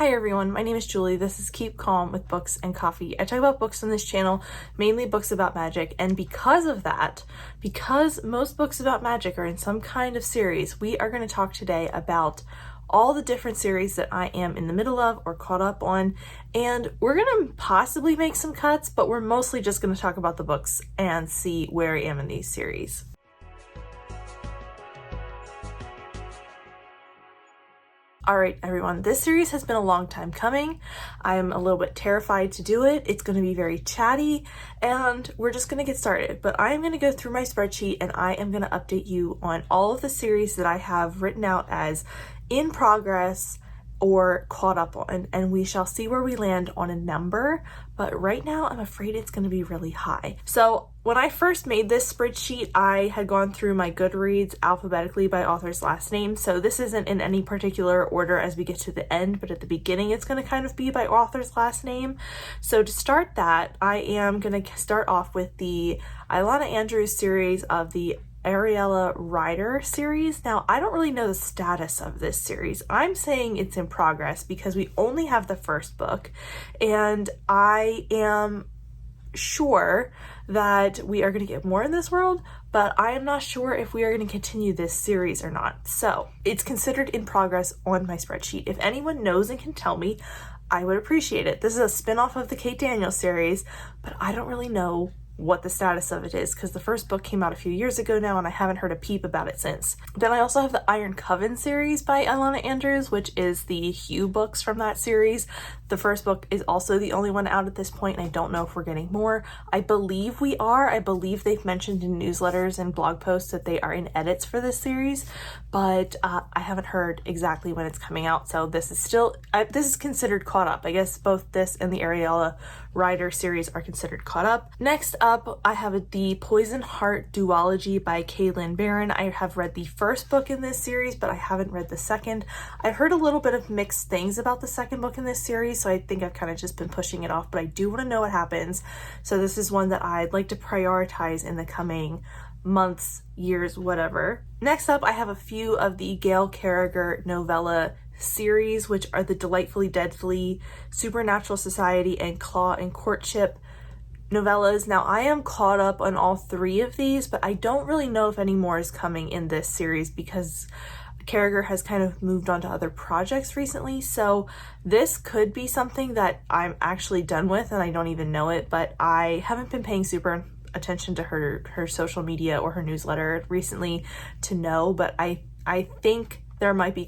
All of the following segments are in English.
Hi everyone, my name is Julie. This is Keep Calm with Books and Coffee. I talk about books on this channel, mainly books about magic, and because of that, because most books about magic are in some kind of series, we are going to talk today about all the different series that I am in the middle of or caught up on, and we're going to possibly make some cuts, but we're mostly just going to talk about the books and see where I am in these series. Alright everyone, this series has been a long time coming. I am a little bit terrified to do it. It's going to be very chatty and we're just going to get started. But I am going to go through my spreadsheet and I am going to update you on all of the series that I have written out as in progress or caught up on, and we shall see where we land on a number, but right now I'm afraid it's going to be really high. So when I first made this spreadsheet, I had gone through my Goodreads alphabetically by author's last name, so this isn't in any particular order as we get to the end, but at the beginning it's going to kind of be by author's last name. So to start that, I am going to start off with the Ilana Andrews series of the Ariella Rider series. Now, I don't really know the status of this series. I'm saying it's in progress because we only have the first book, and I am sure that we are going to get more in this world, but I am not sure if we are going to continue this series or not. So it's considered in progress on my spreadsheet. If anyone knows and can tell me, I would appreciate it. This is a spin-off of the Kate Daniels series, but I don't really know what the status of it is because the first book came out a few years ago now and I haven't heard a peep about it since. Then I also have the Iron Coven series by Ilana Andrews, which is the Hugh books from that series. The first book is also the only one out at this point, and I don't know if we're getting more. I believe we are. I believe they've mentioned in newsletters and blog posts that they are in edits for this series, but I haven't heard exactly when it's coming out, so this is still, this is considered caught up. I guess both this and the Ariella Rider series are considered caught up. Next up, I have the Poison Heart duology by Kaylin Barron. I have read the first book in this series, but I haven't read the second. I've heard a little bit of mixed things about the second book in this series, so I think I've kind of just been pushing it off, but I do want to know what happens. So this is one that I'd like to prioritize in the coming months, years, whatever. Next up, I have a few of the Gail Carriger novella series, which are the Delightfully Deadly, Supernatural Society, and Claw and Courtship novellas. Now, I am caught up on all three of these, but I don't really know if any more is coming in this series because Carriger has kind of moved on to other projects recently, so this could be something that I'm actually done with and I don't even know it, but I haven't been paying super attention to her social media or her newsletter recently to know, but I think there might be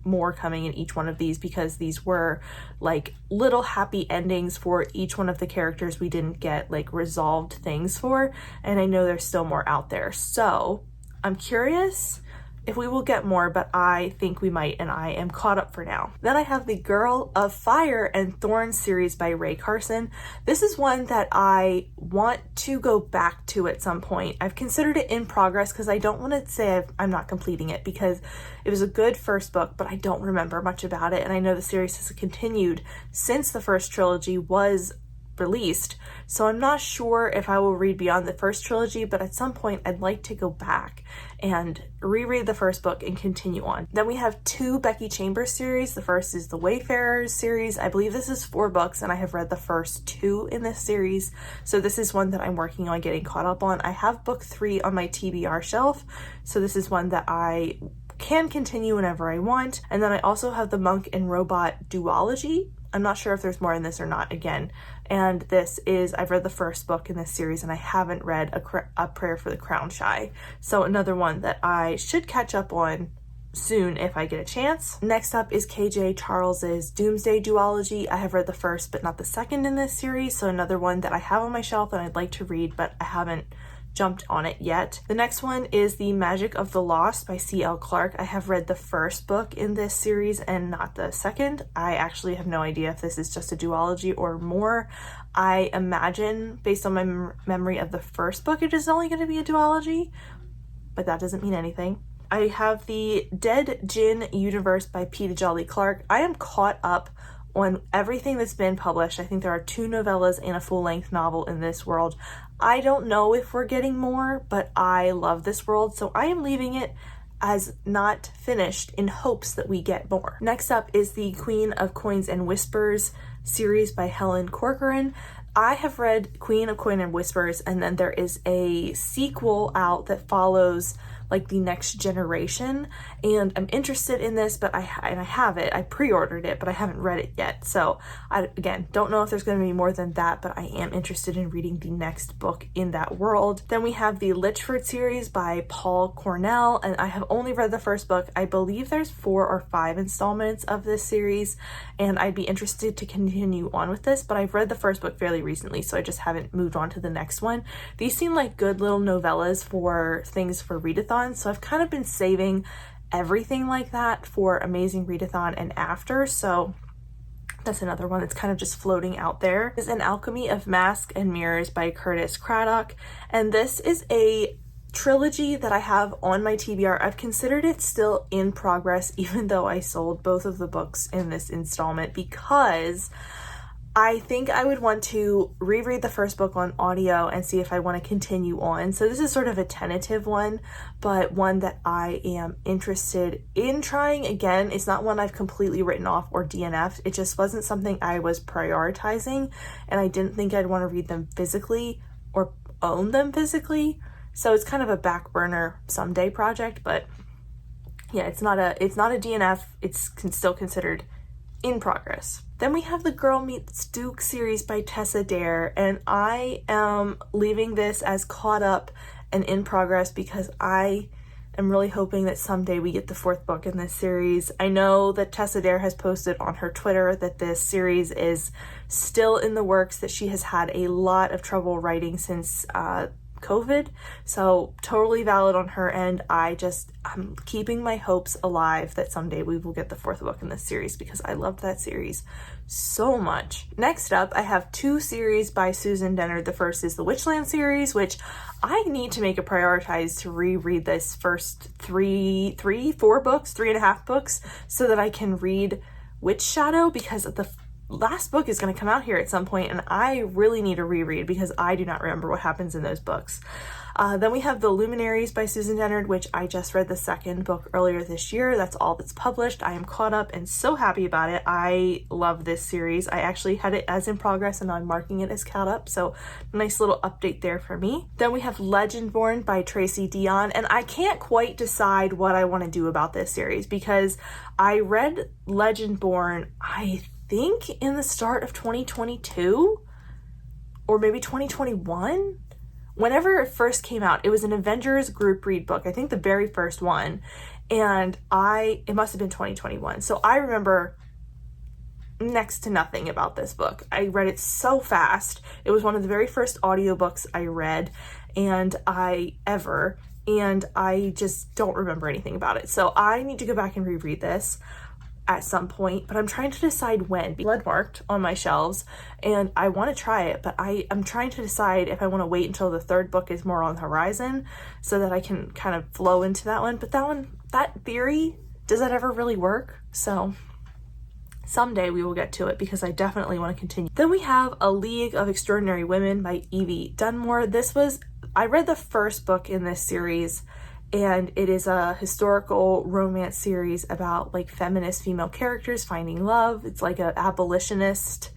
more coming in each one of these because these were like little happy endings for each one of the characters we didn't get like resolved things for, and I know there's still more out there, so I'm curious if we will get more, but I think we might, and I am caught up for now. Then I have the Girl of Fire and Thorn series by Rae Carson. This is one that I want to go back to at some point. I've considered it in progress because I don't want to say I'm not completing it because it was a good first book, but I don't remember much about it, and I know the series has continued since the first trilogy was released, so I'm not sure if I will read beyond the first trilogy, but at some point I'd like to go back and reread the first book and continue on. Then we have two Becky Chambers series. The first is the Wayfarers series. I believe this is 4 books and I have read the first 2 in this series, so this is one that I'm working on getting caught up on. I have book 3 on my TBR shelf, so this is one that I can continue whenever I want. And then I also have the Monk and Robot duology. I'm not sure if there's more in this or not again. And this is, I've read the first book in this series and I haven't read A Prayer for the Crown Shy. So another one that I should catch up on soon if I get a chance. Next up is KJ Charles's Doomsday duology. I have read the first but not the second in this series. So another one that I have on my shelf and I'd like to read, but I haven't jumped on it yet. The next one is The Magic of the Lost by C.L. Clark. I have read the first book in this series and not the second. I actually have no idea if this is just a duology or more. I imagine, based on my memory of the first book, it is only going to be a duology, but that doesn't mean anything. I have the Dead Djinn Universe by Peter Jolly Clark. I am caught up on everything that's been published. I think there are 2 novellas and a full-length novel in this world. I don't know if we're getting more, but I love this world, so I am leaving it as not finished in hopes that we get more. Next up is the Queen of Coins and Whispers series by Helen Corcoran. I have read Queen of Coin and Whispers, and then there is a sequel out that follows like the next generation, and I'm interested in this, but I have it. I pre-ordered it, but I haven't read it yet. So I, again, don't know if there's going to be more than that, but I am interested in reading the next book in that world. Then we have the Litchford series by Paul Cornell, and I have only read the first book. I believe there's 4 or 5 installments of this series, and I'd be interested to continue on with this, but I've read the first book fairly recently, so I just haven't moved on to the next one. These seem like good little novellas for things for readathon. So I've kind of been saving everything like that for Amazing Readathon and after. So that's another one that's kind of just floating out there. Is An Alchemy of Mask and Mirrors by Curtis Craddock. And this is a trilogy that I have on my TBR. I've considered it still in progress, even though I sold both of the books in this installment, because I think I would want to reread the first book on audio and see if I want to continue on. So this is sort of a tentative one, but one that I am interested in trying again. It's not one I've completely written off or DNF'd. It just wasn't something I was prioritizing, and I didn't think I'd want to read them physically or own them physically. So it's kind of a back burner someday project, but yeah, it's not a DNF. It's still considered in progress. Then we have the Girl Meets Duke series by Tessa Dare, and I am leaving this as caught up and in progress because I am really hoping that someday we get the 4th book in this series. I know that Tessa Dare has posted on her Twitter that this series is still in the works, that she has had a lot of trouble writing since COVID, so totally valid on her end. I'm keeping my hopes alive that someday we will get the 4th book in this series because I loved that series so much. Next up, I have 2 series by Susan Dennard. The first is the Witchland series, which I need to make a prioritize to reread this first 4 books, 3.5 books, so that I can read Witch Shadow, because the last book is going to come out here at some point, and I really need to reread because I do not remember what happens in those books. Then we have The Luminaries by Susan Dennard, which I just read the 2nd book earlier this year. That's all that's published. I am caught up and so happy about it. I love this series. I actually had it as in progress and I'm marking it as caught up, so nice little update there for me. Then we have Legendborn by Tracy Deonn, and I can't quite decide what I want to do about this series because I read Legendborn, I think in the start of 2022 or maybe 2021. Whenever it first came out, it was an Avengers group read book, I think the very first one, and it must have been 2021. So I remember next to nothing about this book. I read it so fast. It was one of the very first audiobooks I read and I just don't remember anything about it. So I need to go back and reread this at some point, but I'm trying to decide when. Blood marked on my shelves and I want to try it, but I'm trying to decide if I want to wait until the 3rd book is more on the horizon so that I can kind of flow into that one. But that theory, does that ever really work? So someday we will get to it because I definitely want to continue. Then we have A League of Extraordinary Women by Evie Dunmore. I read the first book in this series, and it is a historical romance series about like feminist female characters finding love. It's like an abolitionist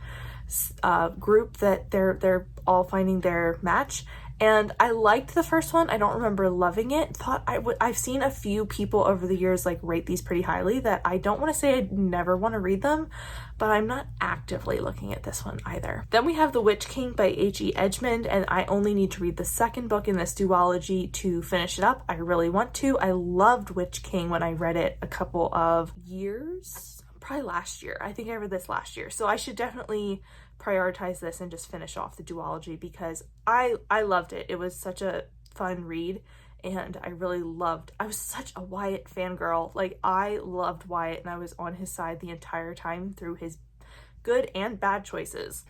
group that they're all finding their match. And I liked the first one. I don't remember loving it. I've seen a few people over the years like rate these pretty highly, that I don't want to say I'd never want to read them, but I'm not actively looking at this one either. Then we have The Witch King by H.E. Edgmond, and I only need to read the 2nd book in this duology to finish it up. I really want to. I loved Witch King when I read it a couple of years, probably last year. I think I read this last year. So I should definitely prioritize this and just finish off the duology because I loved it. It was such a fun read, and I was such a Wyatt fangirl. Like, I loved Wyatt and I was on his side the entire time through his good and bad choices.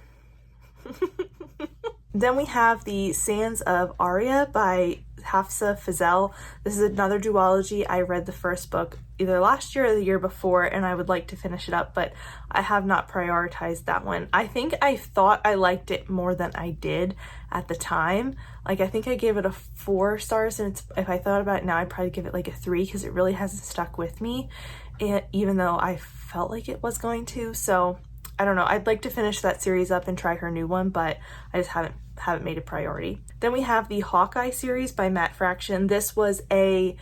Then we have the Sands of Arya by Hafsa Fazel. This is another duology. I read the first book either last year or the year before, and I would like to finish it up, but I have not prioritized that one. I think I thought I liked it more than I did at the time. Like, I think I gave it a 4 stars, and if I thought about it now, I'd probably give it like a 3 because it really hasn't stuck with me, even though I felt like it was going to. So I don't know. I'd like to finish that series up and try her new one, but I just haven't made a priority. Then we have the Hawkeye series by Matt Fraction. This was a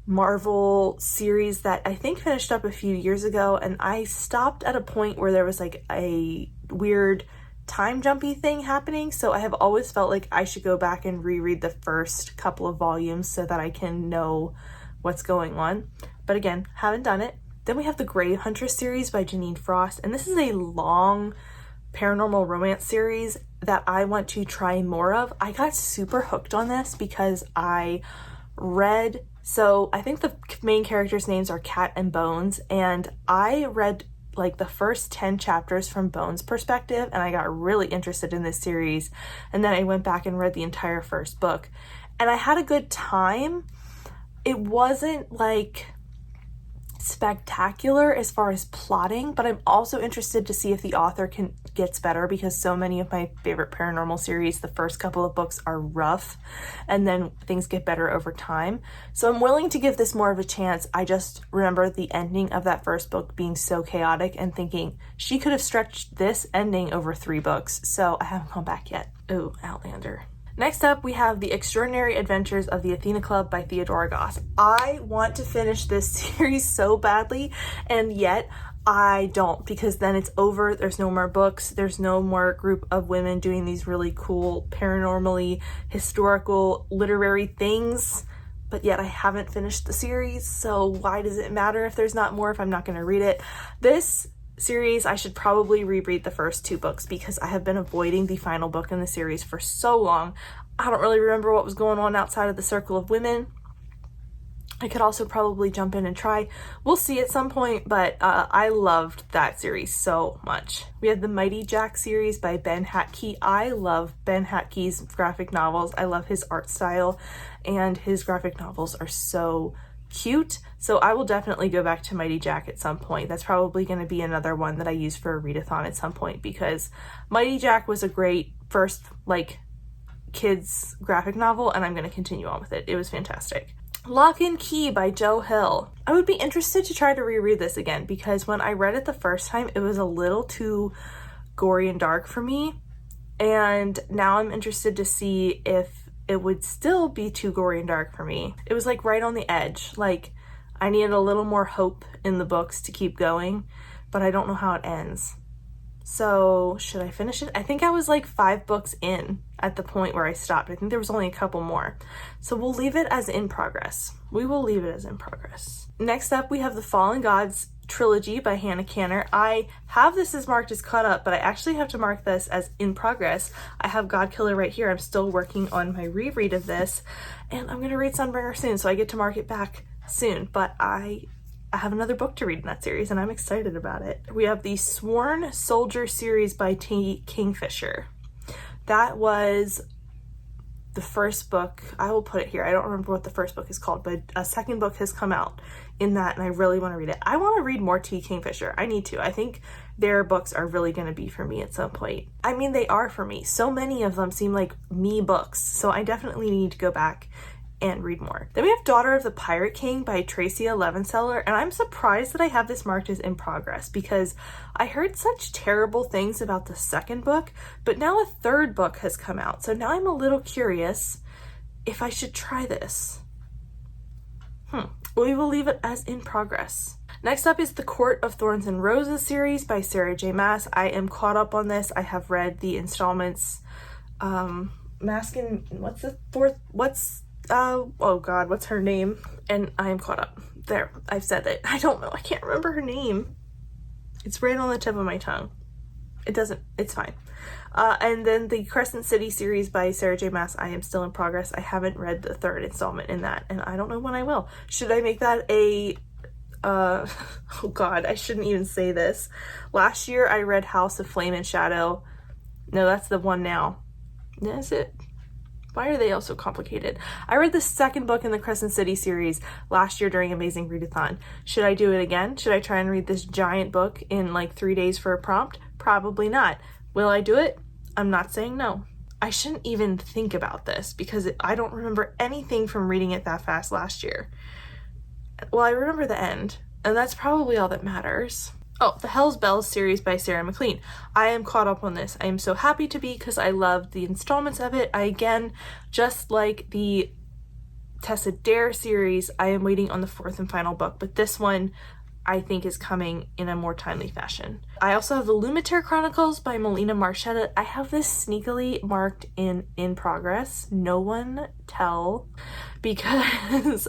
Marvel series that I think finished up a few years ago, and I stopped at a point where there was like a weird time jumpy thing happening, so I have always felt like I should go back and reread the first couple of volumes so that I can know what's going on. But again, haven't done it. Then we have the Grave Huntress series by Janine Frost, and this is a long paranormal romance series that I want to try more of. I got super hooked on this because I read, so I think the main characters' names are Cat and Bones, and I read like the first 10 chapters from Bones' perspective, and I got really interested in this series, and then I went back and read the entire first book, and I had a good time. It wasn't like spectacular as far as plotting, but I'm also interested to see if the author gets better, because so many of my favorite paranormal series, the first couple of books are rough and then things get better over time. So I'm willing to give this more of a chance. I just remember the ending of that first book being so chaotic and thinking she could have stretched this ending over 3 books. So I haven't gone back yet. Ooh, Outlander. Next up, we have The Extraordinary Adventures of the Athena Club by Theodora Goss. I want to finish this series so badly, and yet I don't, because then it's over. There's no more books. There's no more group of women doing these really cool, paranormally, historical, literary things, but yet I haven't finished the series, so why does it matter if there's not more if I'm not going to read it? This series, I should probably reread the first 2 books because I have been avoiding the final book in the series for so long. I don't really remember what was going on outside of the circle of women. I could also probably jump in and try. We'll see at some point, but I loved that series so much. We have the Mighty Jack series by Ben Hatke. I love Ben Hatke's graphic novels. I love his art style, and his graphic novels are so cute. So I will definitely go back to Mighty Jack at some point. That's probably going to be another one that I use for a readathon at some point, because Mighty Jack was a great first like kids graphic novel, and I'm going to continue on with it. It was fantastic. Lock and Key by Joe Hill. I would be interested to try to reread this again, because when I read it the first time, it was a little too gory and dark for me, and now I'm interested to see if it would still be too gory and dark for me. It was like right on the edge. Like, I needed a little more hope in the books to keep going, but I don't know how it ends. So should I finish it? I think I was like 5 books in at the point where I stopped. I think there was only a couple more. So we'll leave it as in progress. We will leave it as in progress. Next up, we have the Fallen Gods trilogy by Hannah Kanner. I have this as marked as caught up, but I actually have to mark this as in progress. I have Godkiller right here. I'm still working on my reread of this, and I'm going to read Sunbringer soon, so I get to mark it back soon. But I have another book to read in that series, and I'm excited about it. We have the Sworn Soldier series by T. Kingfisher. That was the first book. I will put it here. I don't remember what the first book is called, but a second book has come out in that, and I really want to read it. I want to read more T. Kingfisher. I need to. I think their books are really going to be for me at some point. I mean, they are for me. So many of them seem like me books, so I definitely need to go back and read more. Then we have Daughter of the Pirate King by Tracia Levenseller, and I'm surprised that I have this marked as in progress, because I heard such terrible things about the second book, but now a third book has come out, so now I'm a little curious if I should try this. We will leave it as in progress. Next up is the Court of Thorns and Roses series by Sarah J. Maas. I am caught up on this. I have read the installments. What's her name? And I am caught up. There, I've said it. I don't know. I can't remember her name. It's right on the tip of my tongue. It's fine. And then the Crescent City series by Sarah J. Maas, I am still in progress. I haven't read the third installment in that, and I don't know when I will. Should I make that a, oh God, I shouldn't even say this. Last year I read House of Flame and Shadow. No, that's the one now. Is it? Why are they all so complicated? I read the second book in the Crescent City series last year during Amazing Readathon. Should I do it again? Should I try and read this giant book in like 3 days for a prompt? Probably not. Will I do it? I'm not saying no. I shouldn't even think about this because I don't remember anything from reading it that fast last year. Well, I remember the end, and that's probably all that matters. Oh, the Hell's Bells series by Sarah MacLean. I am caught up on this. I am so happy to be because I loved the installments of it. Just like the Tessa Dare series, I am waiting on the 4th and final book, but this one I think is coming in a more timely fashion. I also have the Lumitere Chronicles by Melina Marchetta. I have this sneakily marked in progress. No one tell, because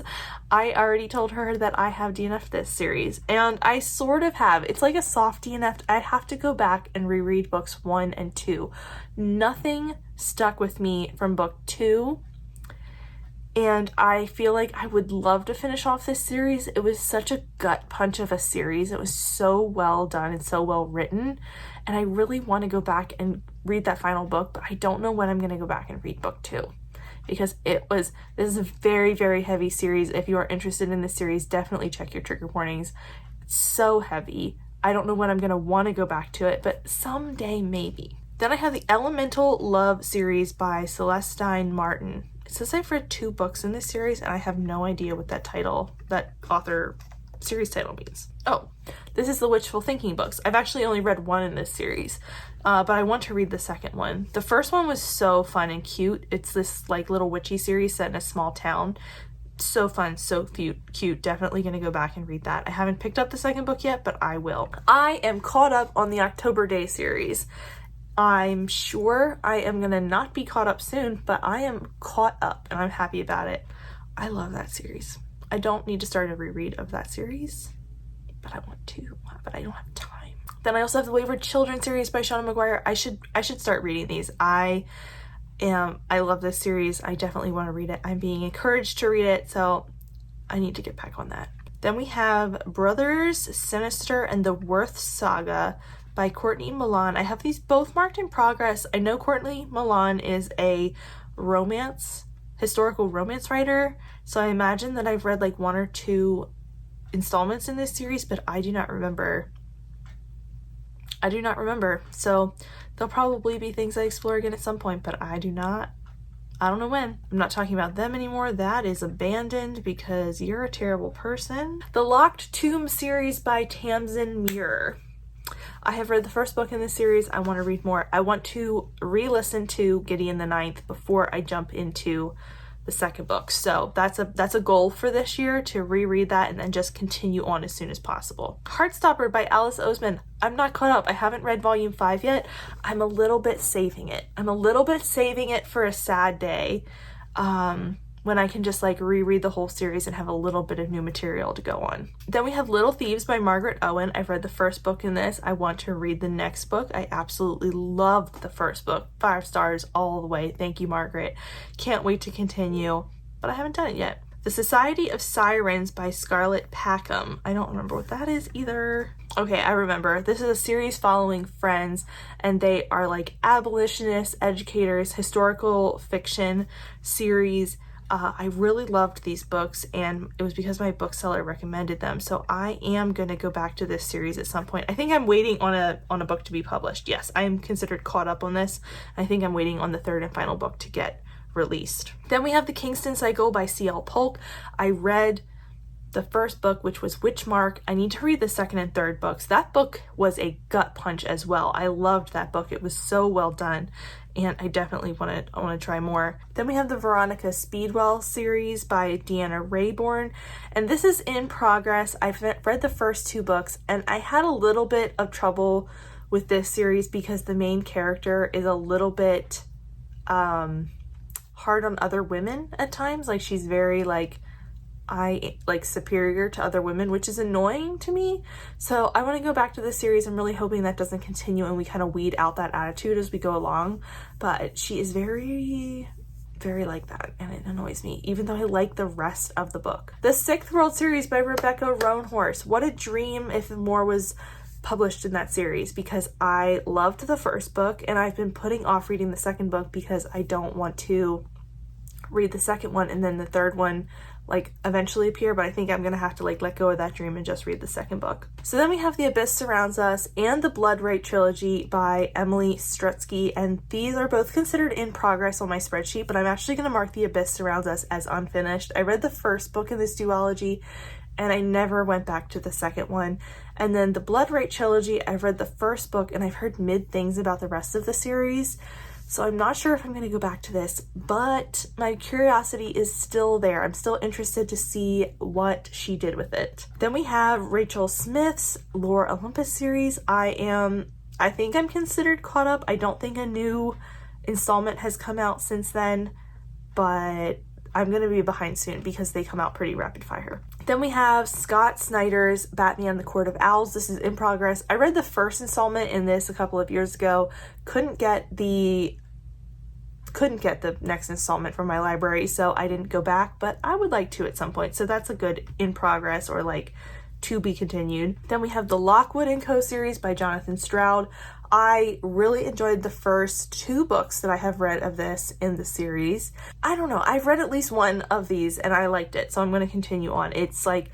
I already told her that I have DNF'd this series, and I sort of have. It's like a soft DNF. I have to go back and reread books 1 and 2. Nothing stuck with me from book 2. And I feel like I would love to finish off this series. It was such a gut punch of a series. It was so well done and so well written. And I really want to go back and read that final book, but I don't know when I'm going to go back and read book 2. Because this is a very, very heavy series. If you are interested in this series, definitely check your trigger warnings. It's so heavy. I don't know when I'm going to want to go back to it, but someday maybe. Then I have the Elemental Love series by Celestine Martin. It says I've read 2 books in this series, and I have no idea what that author series title means. Oh, this is the Wishful Thinking books. I've actually only read 1 in this series, but I want to read the second one. The first one was so fun and cute. It's this like little witchy series set in a small town. So fun, so cute. Definitely going to go back and read that. I haven't picked up the second book yet, but I will. I am caught up on the October Daye series. I'm sure I am going to not be caught up soon, but I am caught up and I'm happy about it. I love that series. I don't need to start a reread of that series, but I want to, but I don't have time. Then I also have the Wayward Children series by Shauna McGuire. I should start reading these. I love this series. I definitely want to read it. I'm being encouraged to read it, so I need to get back on that. Then we have Brothers Sinister and the Worth Saga by Courtney Milan. I have these both marked in progress. I know Courtney Milan is a historical romance writer, so I imagine that I've read like 1 or 2 installments in this series, but I do not remember. So there'll probably be things I explore again at some point, but I don't know when. I'm not talking about them anymore. That is abandoned because you're a terrible person. The Locked Tomb series by Tamsin Muir. I have read the first book in this series. I want to read more. I want to re-listen to Gideon the Ninth before I jump into the second book. So that's a goal for this year, to reread that and then just continue on as soon as possible. Heartstopper by Alice Oseman. I'm not caught up. I haven't read volume 5 yet. I'm a little bit saving it for a sad day. When I can just like reread the whole series and have a little bit of new material to go on. Then we have Little Thieves by Margaret Owen. I've read the first book in this. I want to read the next book. I absolutely loved the first book. 5 stars all the way. Thank you, Margaret. Can't wait to continue, but I haven't done it yet. The Society of Sirens by Scarlett Packham. I don't remember what that is either. Okay, I remember. This is a series following friends, and they are like abolitionists, educators, historical fiction series. I really loved these books, and it was because my bookseller recommended them. So I am going to go back to this series at some point. I think I'm waiting on a book to be published. Yes, I am considered caught up on this. I think I'm waiting on the 3rd and final book to get released. Then we have The Kingston Cycle by C.L. Polk. I read the first book, which was Witchmark. I need to read the 2nd and 3rd books. That book was a gut punch as well. I loved that book. It was so well done, and I definitely want to try more. Then we have the Veronica Speedwell series by Deanna Raybourn, and this is in progress. I've read the first 2 books, and I had a little bit of trouble with this series because the main character is a little bit hard on other women at times. Like, she's very superior to other women, which is annoying to me. So I want to go back to this series. I'm really hoping that doesn't continue and we kind of weed out that attitude as we go along. But she is very, very like that, and it annoys me, even though I like the rest of the book. The Sixth World series by Rebecca Roanhorse. What a dream if more was published in that series, because I loved the first book and I've been putting off reading the second book because I don't want to read the second one and then the third one like eventually appear, but I think I'm gonna have to like let go of that dream and just read the second book. So then we have The Abyss Surrounds Us and the Blood Right trilogy by Emily Strutsky, and these are both considered in progress on my spreadsheet, but I'm actually gonna mark The Abyss Surrounds Us as unfinished. I read the first book in this duology and I never went back to the second one. And then the Blood Right trilogy, I've read the first book and I've heard mid things about the rest of the series. So I'm not sure if I'm going to go back to this, but my curiosity is still there. I'm still interested to see what she did with it. Then we have Rachel Smith's Lore Olympus series. I think I'm considered caught up. I don't think a new installment has come out since then, but I'm going to be behind soon because they come out pretty rapid fire. Then we have Scott Snyder's Batman the Court of Owls. This is in progress. I read the first installment in this a couple of years ago. Couldn't get the next installment from my library, so I didn't go back, but I would like to at some point. So that's a good in progress or like to be continued. Then we have the Lockwood & Co. series by Jonathan Stroud. I really enjoyed the first two books that I have read of this in the series. I don't know, I've read at least one of these and I liked it, so I'm going to continue on. It's like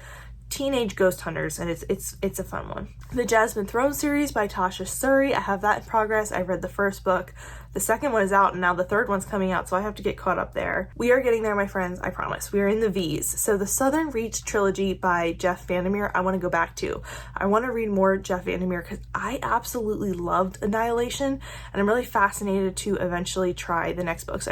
teenage ghost hunters and it's a fun one. The Jasmine Throne series by Tasha Suri, I have that in progress. I read the first book. The second one is out and now the third one's coming out, so I have to get caught up there. We are getting there, my friends, I promise. We are in the V's. So the Southern Reach trilogy by Jeff Vandermeer, I want to go back to. I want to read more Jeff Vandermeer because I absolutely loved Annihilation and I'm really fascinated to eventually try the next books.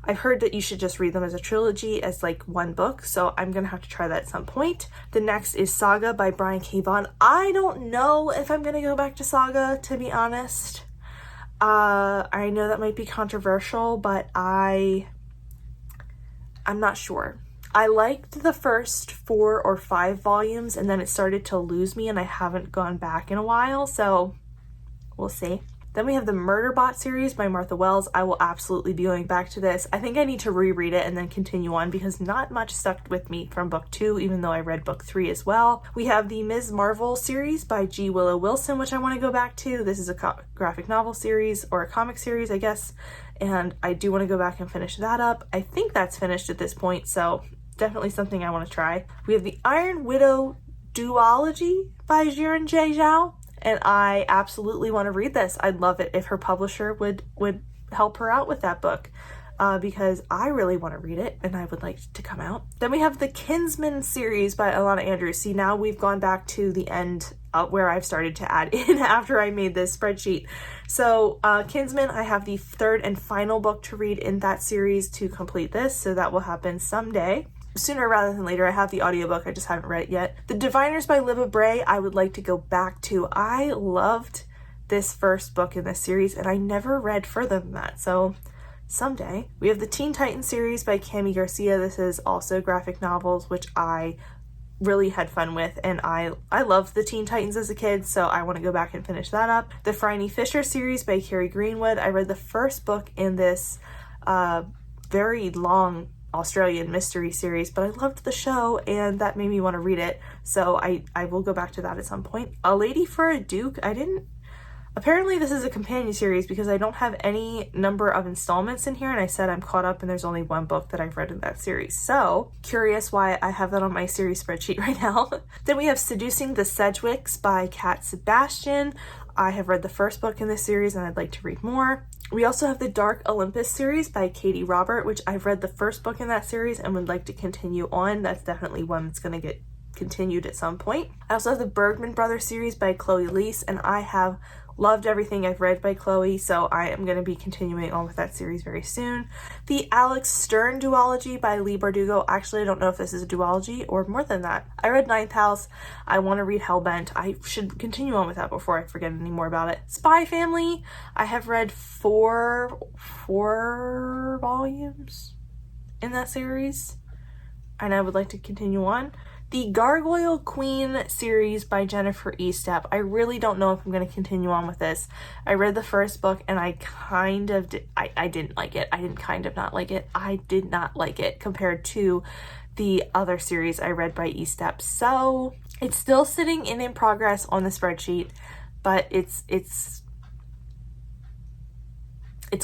I've heard that you should just read them as a trilogy, as like one book, so I'm gonna have to try that at some point. The next is Saga by Brian K. Vaughan. I don't know if I'm gonna go back to Saga, to be honest. I know that might be controversial, but I'm not sure. I liked the first 4 or 5 volumes and then it started to lose me and I haven't gone back in a while, so we'll see. Then we have the Murderbot series by Martha Wells. I will absolutely be going back to this. I think I need to reread it and then continue on because not much stuck with me from book 2, even though I read book 3 as well. We have the Ms. Marvel series by G. Willow Wilson, which I want to go back to. This is a graphic novel series, or a comic series, I guess, and I do want to go back and finish that up. I think that's finished at this point, so definitely something I want to try. We have the Iron Widow duology by Jiren J. Zhao. And I absolutely want to read this. I'd love it if her publisher would help her out with that book because I really want to read it and I would like it to come out. Then we have the Kinsman series by Alana Andrews. See, now we've gone back to the end where I've started to add in after I made this spreadsheet. So Kinsman, I have the third and final book to read in that series to complete this. So that will happen someday. Sooner rather than later. I have the audiobook, I just haven't read it yet. The Diviners by Libba Bray, I would like to go back to. I loved this first book in this series and I never read further than that, so someday. We have the Teen Titans series by Cami Garcia. This is also graphic novels, which I really had fun with, and I loved the Teen Titans as a kid, so I want to go back and finish that up. The Phryne Fisher series by Carrie Greenwood. I read the first book in this very long Australian mystery series, but I loved the show and that made me want to read it, so I will go back to that at some point. A Lady for a Duke, apparently this is a companion series because I don't have any number of installments in here and I said I'm caught up and there's only one book that I've read in that series, so curious why I have that on my series spreadsheet right now. Then we have Seducing the Sedgwicks by Kat Sebastian. I have read the first book in this series and I'd like to read more. We also have the Dark Olympus series by Katie Robert, which I've read the first book in that series and would like to continue on. That's definitely one that's going to get continued at some point. I also have the Bergman Brothers series by Chloe Leese, and I have loved everything I've read by Chloe, so I am going to be continuing on with that series very soon. The Alex Stern duology by Leigh Bardugo. Actually, I don't know if this is a duology or more than that. I read Ninth House. I want to read Hellbent. I should continue on with that before I forget any more about it. Spy Family. I have read four volumes in that series, and I would like to continue on. The Gargoyle Queen series by Jennifer Estep. I really don't know if I'm going to continue on with this. I read the first book and I kind of I didn't like it. I didn't kind of not like it. I did not like it compared to the other series I read by Estep. So It's still sitting in progress on the spreadsheet, but it's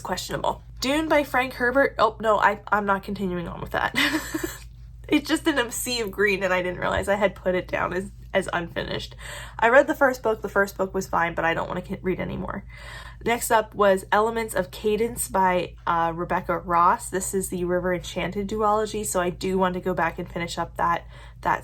questionable. Dune by Frank Herbert. Oh, no, I'm not continuing on with that. It's just in a sea of green, and I didn't realize I had put it down as unfinished. I read the first book. The first book was fine, but I don't want to read anymore. Next up was Elements of Cadence by Rebecca Ross. This is the River Enchanted duology, so I do want to go back and finish up that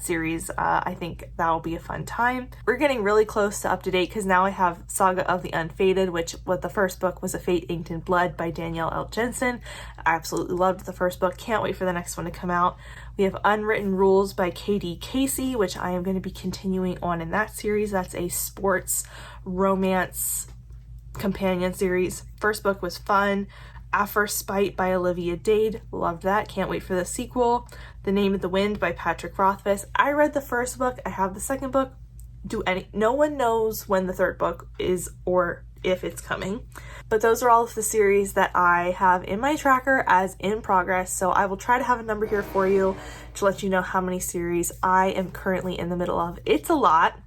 series. I think that'll be a fun time. We're getting really close to up to date because now I have Saga of the Unfated, which what the first book was A Fate Inked in Blood by Danielle L. Jensen. I absolutely loved the first book. Can't wait for the next one to come out. We have Unwritten Rules by K.D. Casey, which I am going to be continuing on in that series. That's a sports romance companion series. First book was fun. At First Spite by Olivia Dade. Loved that. Can't wait for the sequel. The Name of the Wind by Patrick Rothfuss. I read the first book. I have the second book. No one knows when the third book is or if it's coming. But those are all of the series that I have in my tracker as in progress. So I will try to have a number here for you to let you know how many series I am currently in the middle of. It's a lot.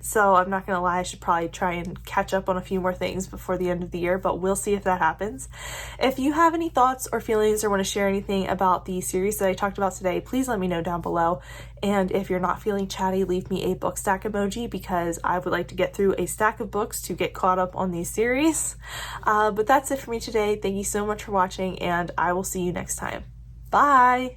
So I'm not gonna lie, I should probably try and catch up on a few more things before the end of the year, but we'll see if that happens. If you have any thoughts or feelings or want to share anything about the series that I talked about today, please let me know down below. And if you're not feeling chatty, leave me a book stack emoji because I would like to get through a stack of books to get caught up on these series. But that's it for me today. Thank you so much for watching, and I will see you next time. Bye!